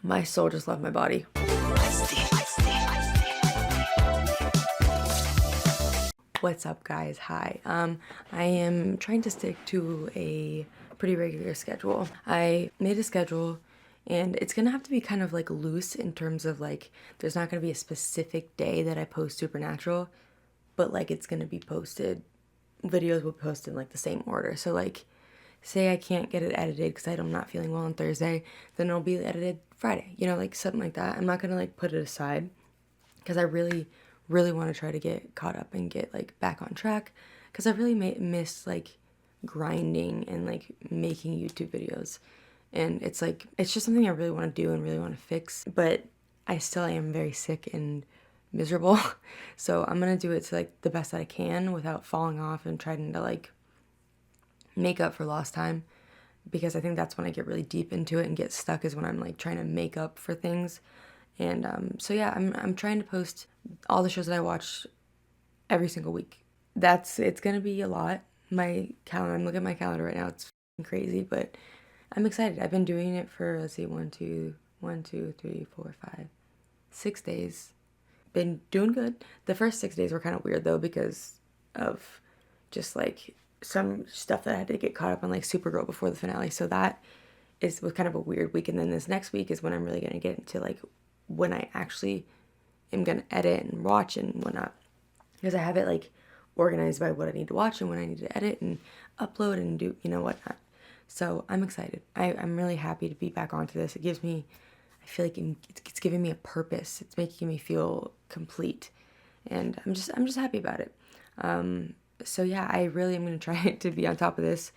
My soul just left my body. What's up, guys? Hi. I am trying to stick to a pretty regular schedule. I made a schedule and it's gonna have to be kind of like loose in terms of like there's not gonna be a specific day that I post Supernatural, but like it's gonna be posted, videos will post in like the same order. So like say I can't get it edited because I'm not feeling well on Thursday, then it'll be edited Friday, you know, like something like that. I'm not gonna like put it aside because I really want to try to get caught up and get like back on track because I really miss like grinding and like making YouTube videos. And it's like, it's just something I really want to do and really want to fix, but I still am very sick and miserable. So I'm going to do it to like the best that I can without falling off and trying to like make up for lost time, because I think that's when I get really deep into it and get stuck, is when I'm like trying to make up for things. And so yeah, I'm trying to post all the shows that I watch every single week. It's gonna be a lot. My calendar, I'm looking at my calendar right now, it's crazy, but I'm excited. I've been doing it for, let's see, 6 days. Been doing good. The first 6 days were kind of weird though, because of just like some stuff that I had to get caught up on, like Supergirl before the finale. So that was kind of a weird week. And then this next week is when I'm really gonna get into like when I actually am gonna edit and watch and whatnot, because I have it like organized by what I need to watch and when I need to edit and upload and do, you know, whatnot. So I'm excited. I'm really happy to be back onto this. It gives me, I feel like it's giving me a purpose. It's making me feel complete, and I'm just happy about it. So yeah, I really am gonna try to be on top of this,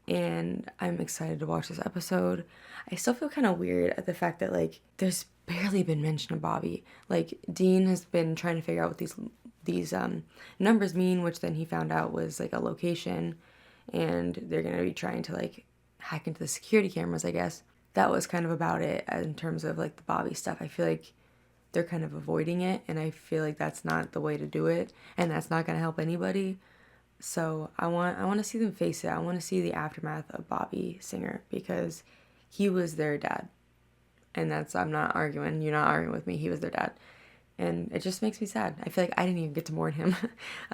and I'm excited to watch this episode. I still feel kind of weird at the fact that like there's barely been mention of Bobby. Like Dean has been trying to figure out what these numbers mean, which then he found out was like a location, and they're gonna be trying to like hack into the security cameras, I guess. That was kind of about it in terms of like the Bobby stuff. I feel like they're kind of avoiding it, and I feel like that's not the way to do it, and that's not gonna help anybody. So I want to see them face it. I want to see the aftermath of Bobby Singer, because he was their dad. And that's, I'm not arguing. You're not arguing with me. He was their dad. And it just makes me sad. I feel like I didn't even get to mourn him.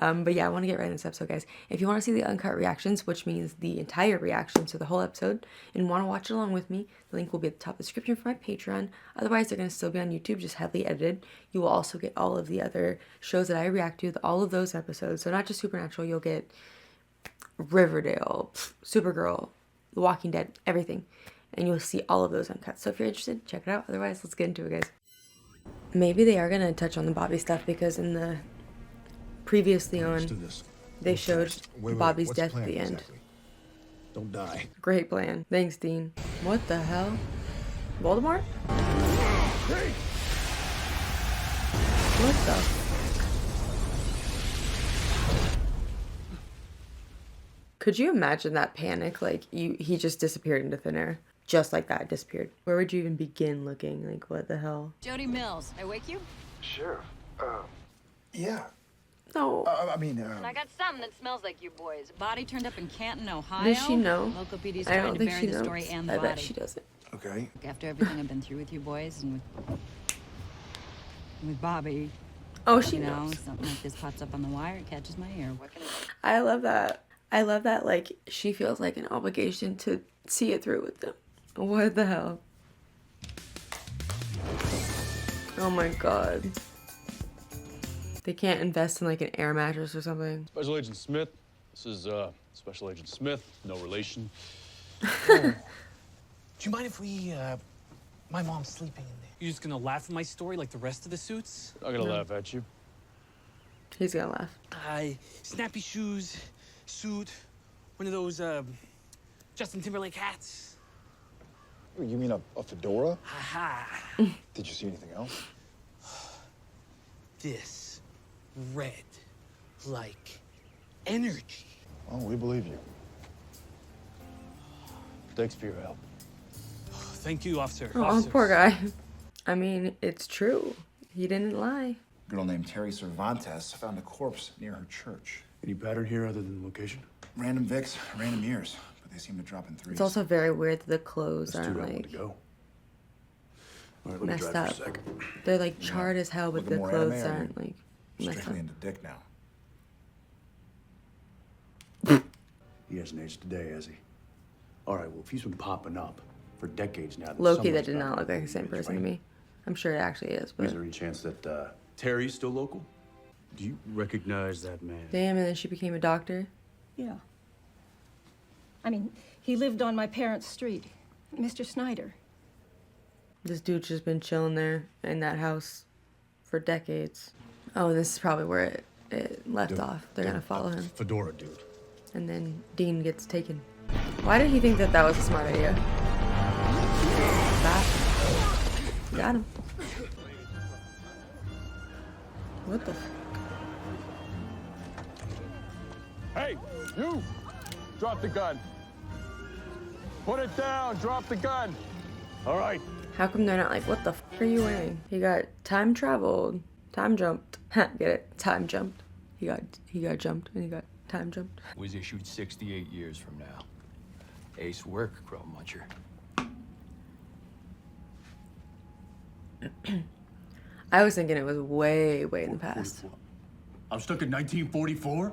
But yeah, I want to get right into this episode, guys. If you want to see the uncut reactions, which means the entire reaction to the whole episode, and want to watch it along with me, the link will be at the top of the description for my Patreon. Otherwise, they're going to still be on YouTube, just heavily edited. You will also get all of the other shows that I react to, all of those episodes. So not just Supernatural, you'll get Riverdale, Supergirl, The Walking Dead, everything. And you'll see all of those uncut. So if you're interested, check it out. Otherwise, let's get into it, guys. Maybe they are going to touch on the Bobby stuff, because in the previously on, they showed Bobby's death at the end. Exactly. Don't die. Great plan. Thanks, Dean. What the hell? Voldemort? Hey! What the? Could you imagine that panic? Like, he just disappeared into thin air. Just like that, disappeared. Where would you even begin looking? Like, what the hell? Jody Mills, I wake you? Sheriff. Yeah. No. And I got something that smells like you boys. A body turned up in Canton, Ohio. Does she know? Local PD's I trying don't to think bury she the knows. story and the I body. bet she doesn't. Okay. After everything I've been through with you boys and with Bobby, Oh, she you know, knows. something like this pops up on the wire, it catches my ear. What can I love that. I love that, like, she feels like an obligation to see it through with them. What the hell? Oh my god. They can't invest in like an air mattress or something. Special Agent Smith. This is Special Agent Smith. No relation. Do you mind if we, my mom's sleeping in there? You just gonna laugh at my story like the rest of the suits? I'm not gonna laugh at you. He's gonna laugh. Snappy shoes, suit, one of those, Justin Timberlake hats. You mean a fedora? Aha. Did you see anything else? This red, like energy. Oh, we believe you. Thanks for your help. Thank you, officer. Oh, Officers. poor guy. I mean, it's true. He didn't lie. A girl named Terry Cervantes found a corpse near her church. Any pattern here other than the location? Random Vicks, random years, but they seem to drop in threes. It's also very weird that the clothes That's too aren't long like... to go. All right, let me messed drive up. for a second. They're like charred as hell, but Looking the more clothes anime, or aren't like messed up. Strictly into dick now. He hasn't aged a day, has he? All right, well, if he's been popping up for decades now... then Low-key, that somebody's did got not to look like be the same his, person to right? me. I'm sure it actually is, but Is there any chance that Terry's still local? Do you recognize that man? damn, and then she became a doctor. Yeah. I mean, he lived on my parents' street. Mr. Snyder. This dude's just been chilling there in that house for decades. Oh, and this is probably where it left off. They're gonna follow him. Fedora dude. And then Dean gets taken. Why did he think that that was a smart idea? Bye. Got him. What the f- Hey, you! Drop the gun. Put it down. Drop the gun. All right. How come they're not like, what the f are you wearing? He got time traveled. Time jumped. Get it? Time jumped. He got jumped and he got time jumped. Was issued 68 years from now. Ace work, Crow Muncher. I was thinking it was way, way in the past. I'm stuck in 1944?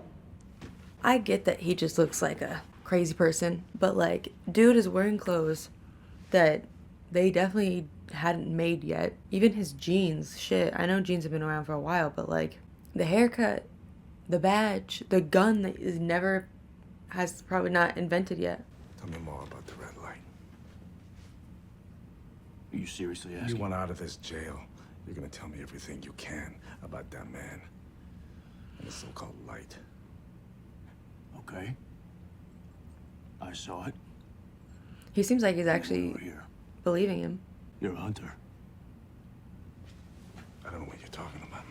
I get that he just looks like a crazy person, but like, dude is wearing clothes that they definitely hadn't made yet. Even his jeans, shit. I know jeans have been around for a while, but like, the haircut, the badge, the gun that is never, has probably not invented yet. Tell me more about the red light. Are you seriously You asking? want out of this jail. You're gonna tell me everything you can about that man and the so-called light. Okay. I saw it. He seems like he's actually Over here. believing him. You're a hunter. I don't know what you're talking about.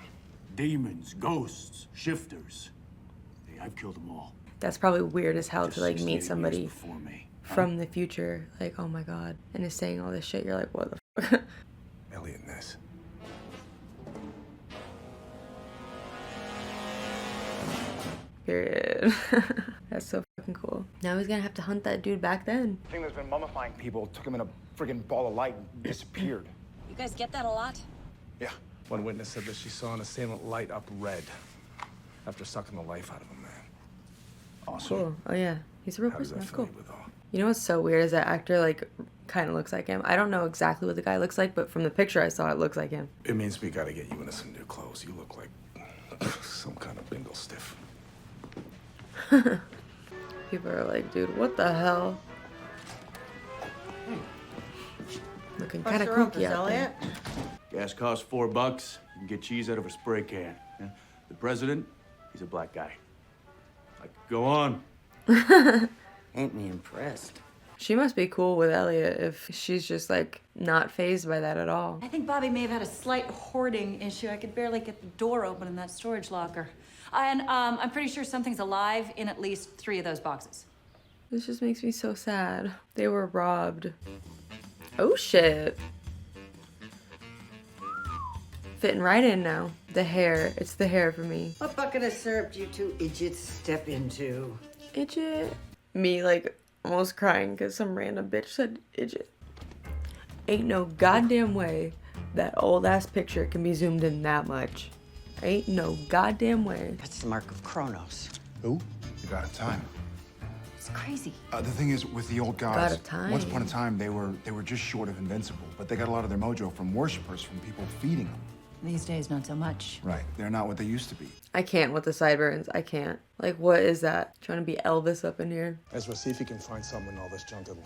Demons, ghosts, shifters. Hey, I've killed them all. That's probably weird as hell Just to like 68 meet years somebody before me. from the future. Like, oh my god. And is saying all this shit. You're like, what the fuck? Elliot Ness. Period. That's so fucking cool. Now he's gonna have to hunt that dude back then. Thing that's been mummifying people took him in a friggin' ball of light and disappeared. You guys get that a lot? Yeah. One witness said that she saw an assailant light up red after sucking the life out of a man. Awesome. Cool. Oh yeah. He's a real How does person. that That's fill cool. you with all? You know what's so weird is that actor like kind of looks like him. I don't know exactly what the guy looks like, but from the picture I saw, it looks like him. It means we gotta get you into some new clothes. You look like some kind of bingo stiff. People are like, dude, what the hell? Looking kind of kooky out there. Gas costs $4. You can get cheese out of a spray can. Yeah? The president, he's a black guy. I could go on. Ain't me impressed. She must be cool with Elliot if she's just like not fazed by that at all. I think Bobby may have had a slight hoarding issue. I could barely get the door open in that storage locker. And I'm pretty sure something's alive in at least 3 of those boxes. This just makes me so sad. They were robbed. Oh shit. Fitting right in now. The hair. It's the hair for me. What bucket of syrup do you two idiots step into? Idjit. Me like almost crying because some random bitch said idjit. Ain't no goddamn way that old ass picture can be zoomed in that much. Ain't no goddamn way. That's the mark of Kronos. Who? The god of time. It's crazy. The thing is, with the old gods, God of time. once upon a time, they were just short of invincible, but they got a lot of their mojo from worshippers, from people feeding them. These days, not so much. Right. They're not what they used to be. I can't with the sideburns. I can't. Like, what is that? Trying to be Elvis up in here. Ezra, see if you can find someone in all this junk that'll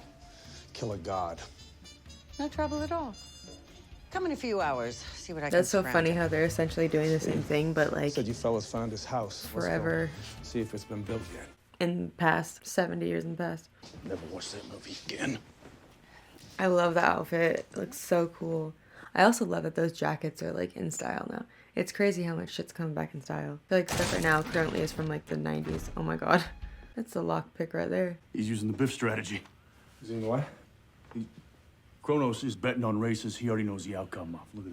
kill a god. No trouble at all. Come in a few hours. See what I can That's so scrounge funny up. how they're essentially doing the same thing, but like Said you fellas found his house. Let's go forever see if it's been built yet. in the past, 70 years in the past. Never watch that movie again. I love the outfit. It looks so cool. I also love that those jackets are like in style now. It's crazy how much shit's coming back in style. I feel like stuff right now currently is from like the 90s. Oh my god. That's the lockpick right there. He's using the Biff strategy. Is he in what? Kronos is betting on races he already knows the outcome of. Look at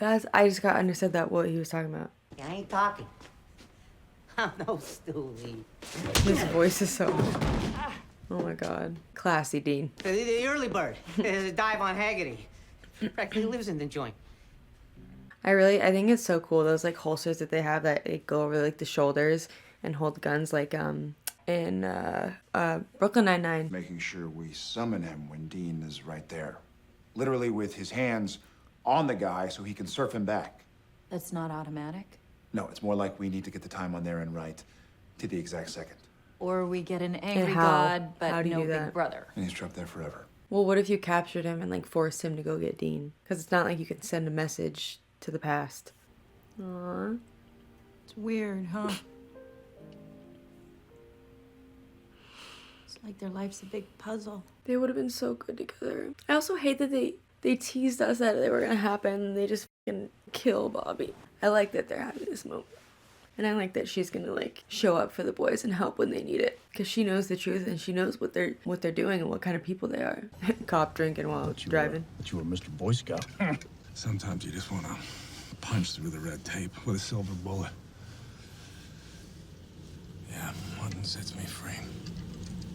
this. I just got understood that what he was talking about. I ain't talking. I'm no stoolie. His voice is so Oh my God. Classy, Dean. The early bird. Dive on Haggerty. Practically lives in the joint. I think it's so cool, those like holsters that they have that like, go over like the shoulders and hold guns like in Brooklyn Nine-Nine. Making sure we summon him when Dean is right there. Literally with his hands on the guy so he can surf him back. That's not automatic. No, it's more like we need to get the time on there and right to the exact second. Or we get an angry how? god, but How do you no do big that? brother. And he's trapped there forever. Well, what if you captured him and like forced him to go get Dean? Because it's not like you can send a message to the past. Aww. It's weird, huh? It's like their life's a big puzzle. They would have been so good together. I also hate that they teased us that they were gonna happen. They just fucking kill Bobby. I like that they're having this moment. And I like that she's gonna like show up for the boys and help when they need it. Cause she knows the truth and she knows what they're doing and what kind of people they are. Cop drinking while driving. But you were Mr. Boy Scout. Sometimes you just want to punch through the red tape with a silver bullet. Yeah, nothing sets me free.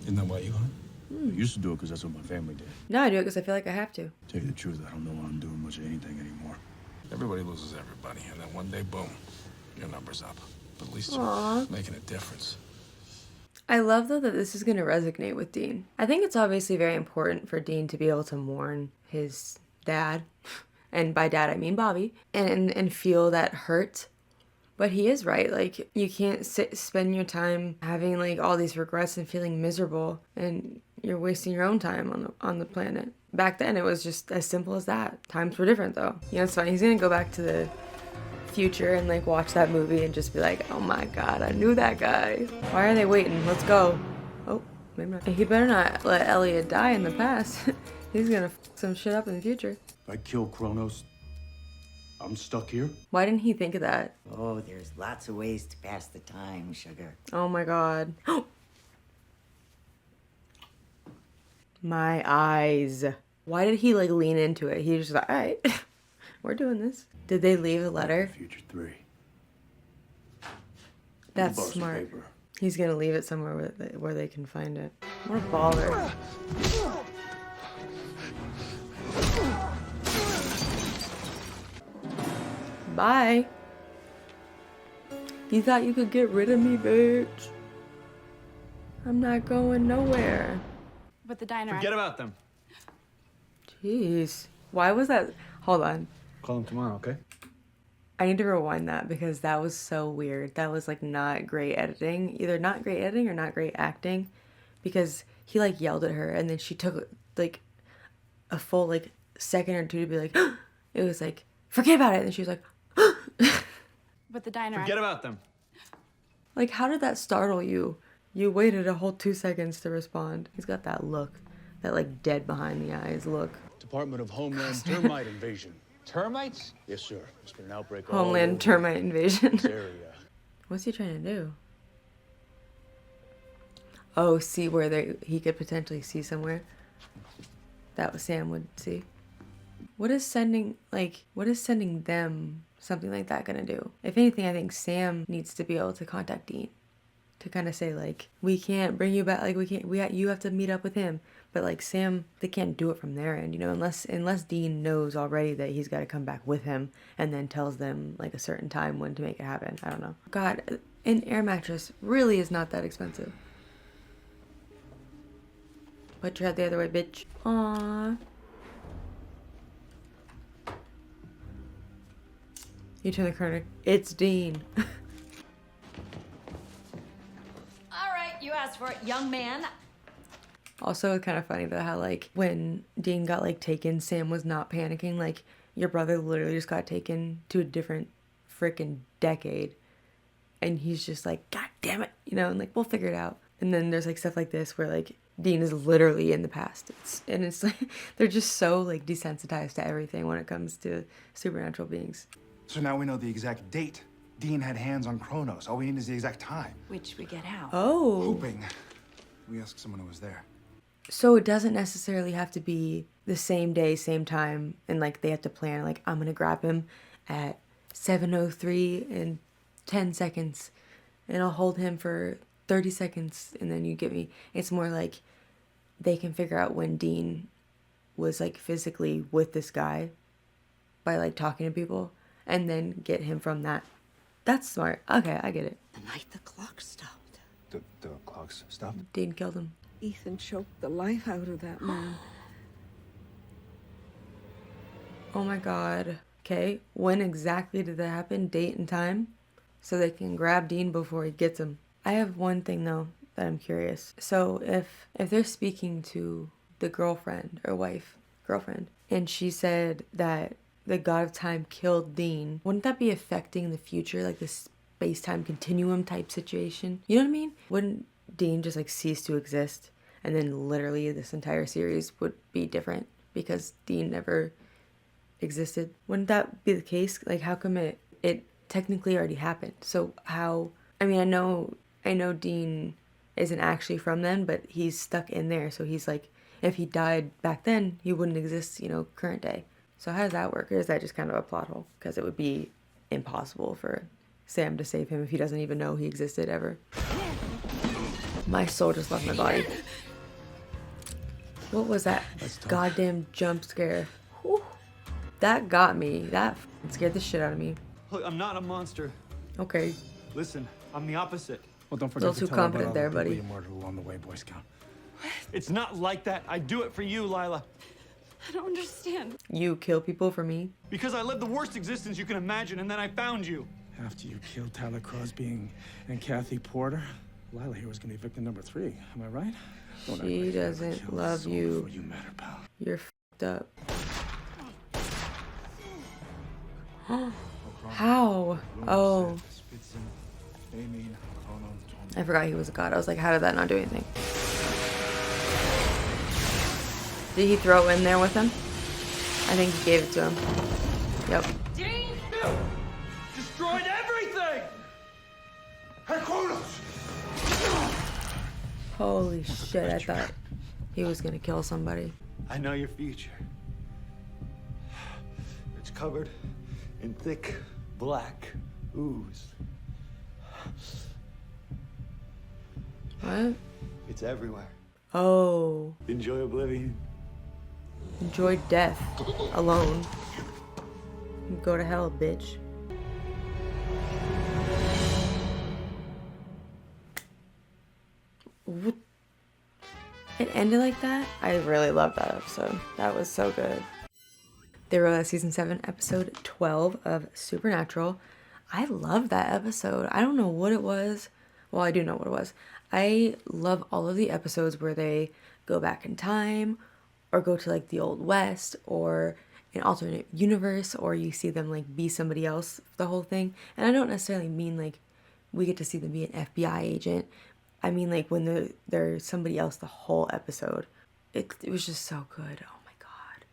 Isn't that why you hunt? I used to do it because that's what my family did. Now I do it because I feel like I have to. Tell you the truth, I don't know why I'm doing much of anything anymore. Everybody loses everybody, and then one day, boom, your number's up. But at least Aww. you're making a difference. I love though that this is going to resonate with Dean. I think it's obviously very important for Dean to be able to mourn his dad, and by dad I mean Bobby, and feel that hurt. But he is right. Like you can't spend your time having like all these regrets and feeling miserable, and you're wasting your own time on the planet. Back then it was just as simple as that. Times were different though. You know, it's funny. He's gonna go back to the future and like watch that movie and just be like, oh my God, I knew that guy. Why are they waiting? Let's go. Oh, maybe not. He better not let Elliot die in the past. He's gonna f some shit up in the future. If I kill Kronos, I'm stuck here? Why didn't he think of that? Oh, there's lots of ways to pass the time, sugar. Oh my God. My eyes. Why did he like lean into it? He was just like, all right, we're doing this. Did they leave a letter? Future 3. That's Borrow some smart. paper. He's gonna leave it somewhere where they can find it. What a baller. Bye. You thought you could get rid of me, bitch? I'm not going nowhere. But the diner. Forget about them. Jeez. Why was that? Hold on. Call him tomorrow, okay? I need to rewind that because that was so weird. That was like not great editing. Either not great editing or not great acting. Because he like yelled at her and then she took like a full like second or two to be like, it was like, forget about it. And she was like, But the diner. Forget about them. like, how did that startle you? You waited a whole 2 seconds to respond. He's got that look, that like dead behind the eyes look. Department of Homeland Termite Invasion. Termites? Yes, sir. There's been an outbreak all Homeland over termite invasion. this area. What's he trying to do? Oh, see where he could potentially see somewhere. That Sam would see. What is sending them something like that gonna do? If anything, I think Sam needs to be able to contact Dean. To kind of say like, we can't bring you back, like you have to meet up with him. But like Sam, they can't do it from their end, you know, unless Dean knows already that he's got to come back with him and then tells them like a certain time when to make it happen. I don't know. God, an air mattress really is not that expensive. Put your head the other way, bitch. Aww. You turn the corner. It's Dean. All right, you asked for it, young man. Also, it's kind of funny though how like when Dean got like taken, Sam was not panicking. Like your brother literally just got taken to a different freaking decade, and he's just like, God damn it, you know, and like we'll figure it out. And then there's like stuff like this where like Dean is literally in the past. It's like they're just so like desensitized to everything when it comes to supernatural beings. So now we know the exact date Dean had hands on Kronos. All we need is the exact time. Which we get out. Oh. Hoping we ask someone who was there. So it doesn't necessarily have to be the same day, same time, and like they have to plan like I'm gonna grab him at 7:03 in 10 seconds, and I'll hold him for 30 seconds, and then you get me. It's more like they can figure out when Dean was like physically with this guy by like talking to people and then get him from that. That's smart. Okay, I get it. The night the clock stopped. The clock's stopped? Dean killed him. Ethan choked the life out of that man. Oh my god. Okay, when exactly did that happen? Date and time? So they can grab Dean before he gets him. I have one thing though that I'm curious. So if they're speaking to the girlfriend or girlfriend, and she said that the god of time killed Dean, wouldn't that be affecting the future, like this space-time continuum type situation? You know what I mean? Wouldn't Dean just like cease to exist, and then literally this entire series would be different because Dean never existed? Wouldn't that be the case? Like, how come it technically already happened? So how, I mean, I know Dean isn't actually from then, but he's stuck in there, so he's like, if he died back then, he wouldn't exist, you know, current day. So how does that work? Or is that just kind of a plot hole? Because it would be impossible for Sam to save him if he doesn't even know he existed ever. My soul just left my body. What was that goddamn jump scare? Whew. That got me. That scared the shit out of me. Look, I'm not a monster. Okay. Listen, I'm the opposite. Well, don't A forget little to too tell her confident about there, all the people buddy. you murdered along the way, Boy Scout. It's not like that. I do it for you, Lila. I don't understand. You kill people for me? Because I lived the worst existence you can imagine, and then I found you. After you killed Tyler Crosby and Kathy Porter, Lila here was gonna be victim number 3. Am I right? Don't act She like you ever doesn't killed a love soul you. before you met her, pal. You're fucked up. How? Oh. I forgot he was a god. I was like, how did that not do anything? Did he throw it in there with him? I think he gave it to him. Yep. Dean! Destroyed everything! Hey, Kronos! Holy shit, I thought he was gonna kill somebody. I know your future. It's covered in thick black ooze. What? It's everywhere. Oh. Enjoy oblivion. Enjoy death. Alone. Go to hell, bitch. What? It ended like that? I really loved that episode. That was so good. They wrote that season 7, episode 12 of Supernatural. I love that episode. I don't know what it was. Well, I do know what it was. I love all of the episodes where they go back in time or go to like the Old West or an alternate universe, or you see them like be somebody else the whole thing. And I don't necessarily mean like we get to see them be an FBI agent. I mean like when they're somebody else the whole episode. It was just so good. Oh my god.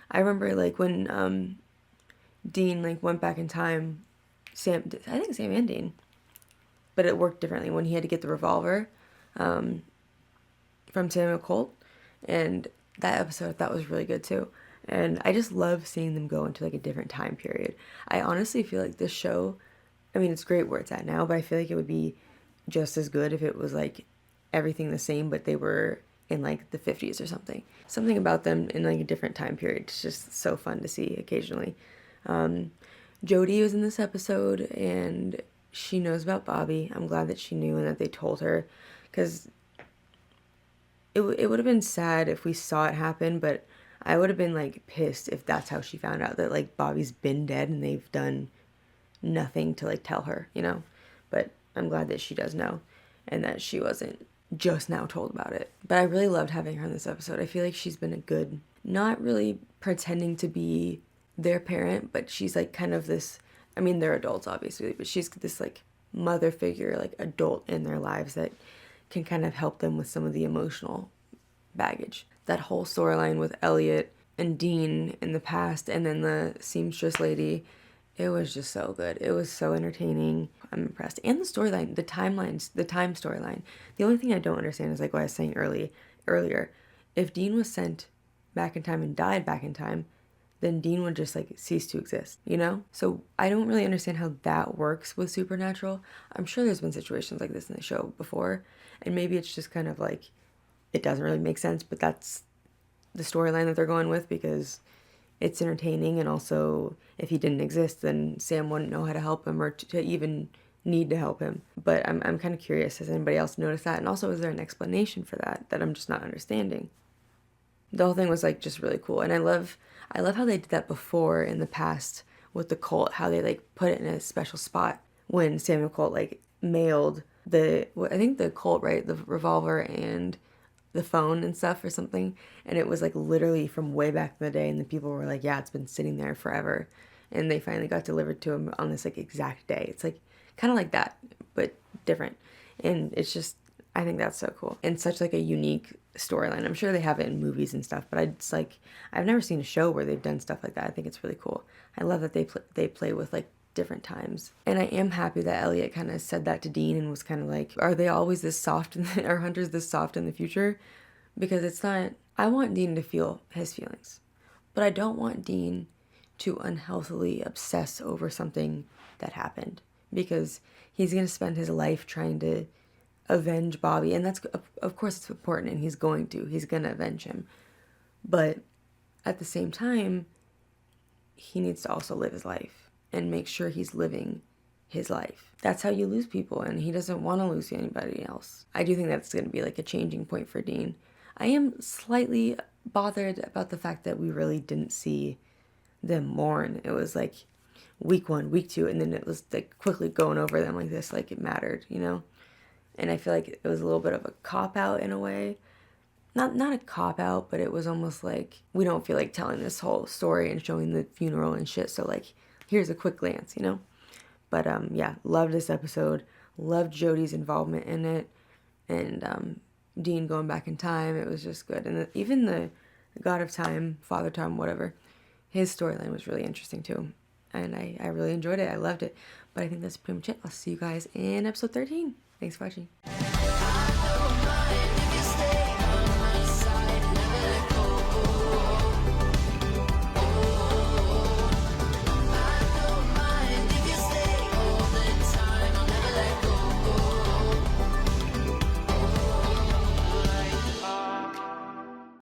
I remember like when Dean like went back in time. I think Sam and Dean. But it worked differently when he had to get the revolver from Samuel Colt. And that episode I thought was really good too. And I just love seeing them go into like a different time period. I honestly feel like this show, I mean, it's great where it's at now, but I feel like it would be just as good if it was like everything the same, but they were in like the 50s or something. Something about them in like a different time period. It's just so fun to see occasionally. Jodie was in this episode and she knows about Bobby. I'm glad that she knew and that they told her, because it would have been sad if we saw it happen, but I would have been like pissed if that's how she found out that like Bobby's been dead and they've done nothing to like tell her, you know. But I'm glad that she does know and that she wasn't just now told about it. But I really loved having her in this episode. I feel like she's been a good, not really pretending to be their parent, but she's like kind of this, I mean, they're adults obviously, but she's this like mother figure, like adult in their lives that can kind of help them with some of the emotional baggage. That whole storyline with Elliot and Dean in the past and then the seamstress lady, it was just so good. It was so entertaining. I'm impressed. And the storyline, the time storyline. The only thing I don't understand is like what I was saying earlier. If Dean was sent back in time and died back in time, then Dean would just like cease to exist, you know? So I don't really understand how that works with Supernatural. I'm sure there's been situations like this in the show before, and maybe it's just kind of like it doesn't really make sense, but that's the storyline that they're going with because it's entertaining, and also if he didn't exist, then Sam wouldn't know how to help him or to even need to help him. But I'm kind of curious, has anybody else noticed that? And also, is there an explanation for that I'm just not understanding? The whole thing was like just really cool, and I love how they did that before in the past with the Colt, how they like put it in a special spot when Samuel Colt like mailed I think the Colt, right, the revolver and the phone and stuff or something, and it was like literally from way back in the day, and the people were like, yeah, it's been sitting there forever, and they finally got delivered to him on this like exact day. It's like kind of like that but different, and it's just, I think that's so cool and such like a unique storyline. I'm sure they have it in movies and stuff, but I've never seen a show where they've done stuff like that. I think it's really cool. I love that they play with like different times, and I am happy that Elliot kind of said that to Dean and was kind of like, are they always this soft are hunters this soft in the future? Because it's not. I want Dean to feel his feelings, but I don't want Dean to unhealthily obsess over something that happened, because he's going to spend his life trying to avenge Bobby, and that's, of course it's important, and he's going to avenge him, but at the same time he needs to also live his life and make sure he's living his life. That's how you lose people, and he doesn't want to lose anybody else. I do think that's going to be like a changing point for Dean. I am slightly bothered about the fact that we really didn't see them mourn. It was like week 1, week 2, and then it was like quickly going over them like this, like it mattered, you know? And I feel like it was a little bit of a cop-out in a way. Not a cop-out, but it was almost like, we don't feel like telling this whole story and showing the funeral and shit, so like, here's a quick glance, you know? But yeah, loved this episode. Loved Jodie's involvement in it. And Dean going back in time, it was just good. And even the God of Time, Father Time, whatever, his storyline was really interesting too. And I really enjoyed it. I loved it. But I think that's pretty much it. I'll see you guys in episode 13. Thanks for watching.